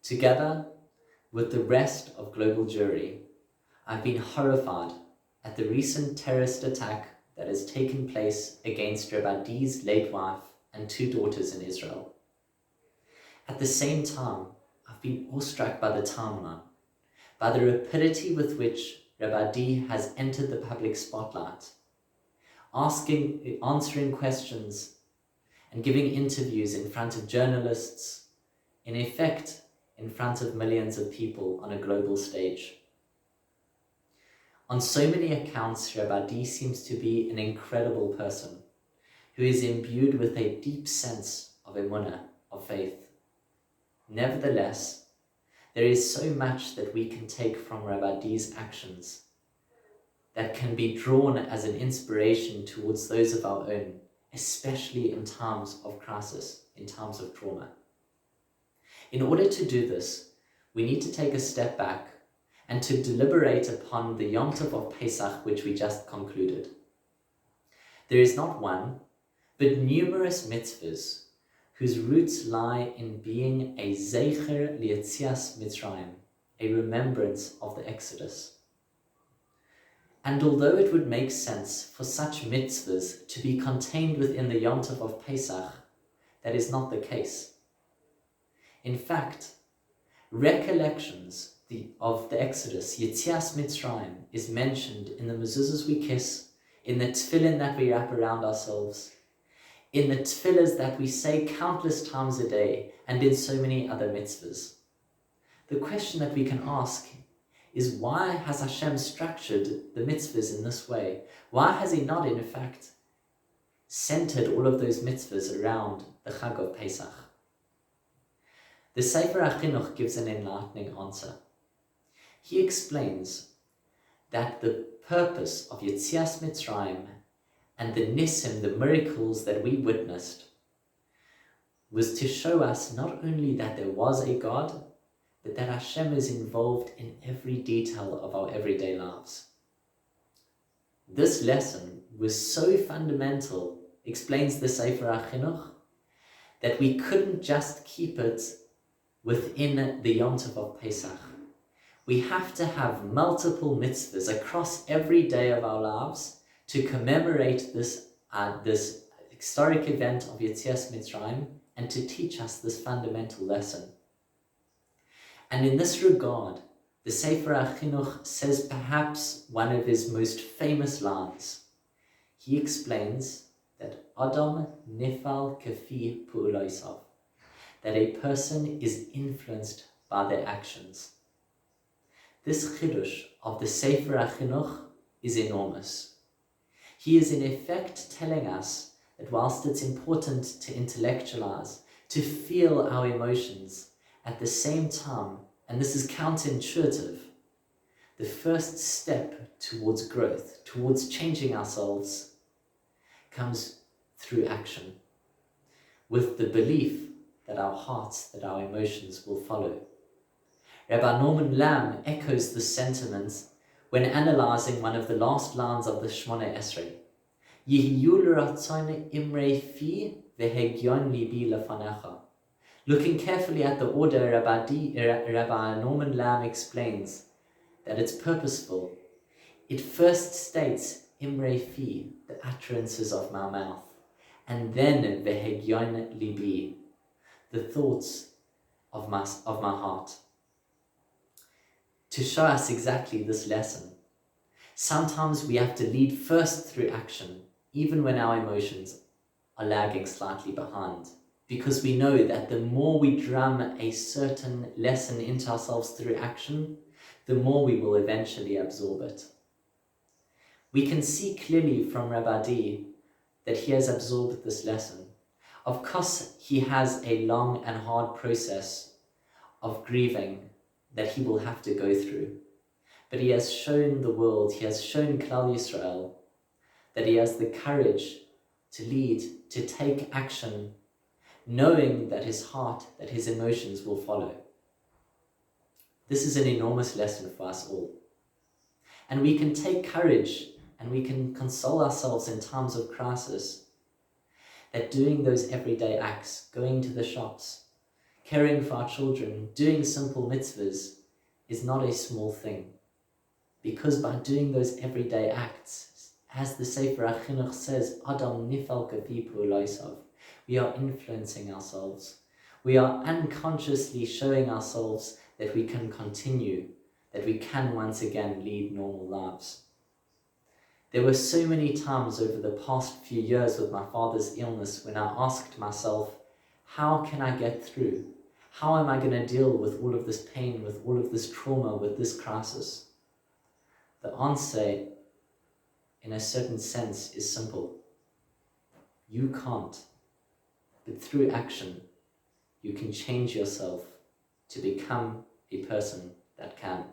Together with the rest of global Jewry, I've been horrified at the recent terrorist attack that has taken place against Rabbi D's late wife and 2 daughters in Israel. At the same time, I've been awestruck by the timeline, by the rapidity with which Rabbi D has entered the public spotlight, answering questions and giving interviews in front of journalists, in effect, in front of millions of people on a global stage. On so many accounts, Rabbi D seems to be an incredible person who is imbued with a deep sense of emunah, of faith. Nevertheless, there is so much that we can take from Rabbi D's actions that can be drawn as an inspiration towards those of our own, especially in times of crisis, in times of trauma. In order to do this, we need to take a step back and to deliberate upon the Yom Tov of Pesach, which we just concluded. There is not one, but numerous mitzvahs whose roots lie in being a Zeicher Lietzias Mitzrayim, a remembrance of the Exodus. And although it would make sense for such mitzvahs to be contained within the Yom Tov of Pesach, that is not the case. In fact, recollections of the Exodus, Yetzias Mitzrayim, is mentioned in the mezuzahs we kiss, in the tefillin that we wrap around ourselves, in the tefillahs that we say countless times a day, and in so many other mitzvahs. The question that we can ask is, why has Hashem structured the mitzvahs in this way? Why has He not, in fact, centered all of those mitzvahs around the Chag of Pesach? The Sefer HaChinuch gives an enlightening answer. He explains that the purpose of Yetzias Mitzrayim and the Nisim, the miracles that we witnessed, was to show us not only that there was a God, but that Hashem is involved in every detail of our everyday lives. This lesson was so fundamental, explains the Sefer HaChinuch, that we couldn't just keep it within the Yom Tov of Pesach. We have to have multiple mitzvahs across every day of our lives to commemorate this historic event of Yetzias Mitzrayim and to teach us this fundamental lesson. And in this regard, the Sefer HaChinuch says perhaps one of his most famous lines. He explains that Adam nifal kefi pu'ulosav, that a person is influenced by their actions. This chidush of the Sefer HaChinuch is enormous. He is in effect telling us that whilst it's important to intellectualize, to feel our emotions, at the same time, and this is counterintuitive, the first step towards growth, towards changing ourselves, comes through action, with the belief that our hearts, that our emotions will follow. Rabbi Norman Lamm echoes this sentiment when analyzing one of the last lines of the Shmoneh Esrei. Yihiyu l'ratzon imrei fi v'hegyon libi lefanecha. Looking carefully at the order, Rabbi Norman Lamm explains that it's purposeful. It first states imrei fi, the utterances of my mouth, and then v'hegyon libi, the thoughts of my heart, to show us exactly this lesson. Sometimes we have to lead first through action, even when our emotions are lagging slightly behind, because we know that the more we drum a certain lesson into ourselves through action, the more we will eventually absorb it. We can see clearly from Rabbi D that he has absorbed this lesson. Of course, he has a long and hard process of grieving that he will have to go through. But he has shown the world, he has shown Klal Yisrael, that he has the courage to lead, to take action, knowing that his heart, that his emotions will follow. This is an enormous lesson for us all. And we can take courage and we can console ourselves in times of crisis that doing those everyday acts, going to the shops, caring for our children, doing simple mitzvahs is not a small thing. Because by doing those everyday acts, as the Sefer HaChinuch says, Adam nifal kapi pu'olaisav, we are influencing ourselves. We are unconsciously showing ourselves that we can continue, that we can once again lead normal lives. There were so many times over the past few years with my father's illness when I asked myself, how can I get through? How am I going to deal with all of this pain, with all of this trauma, with this crisis? The answer, in a certain sense, is simple. You can't, but through action, you can change yourself to become a person that can.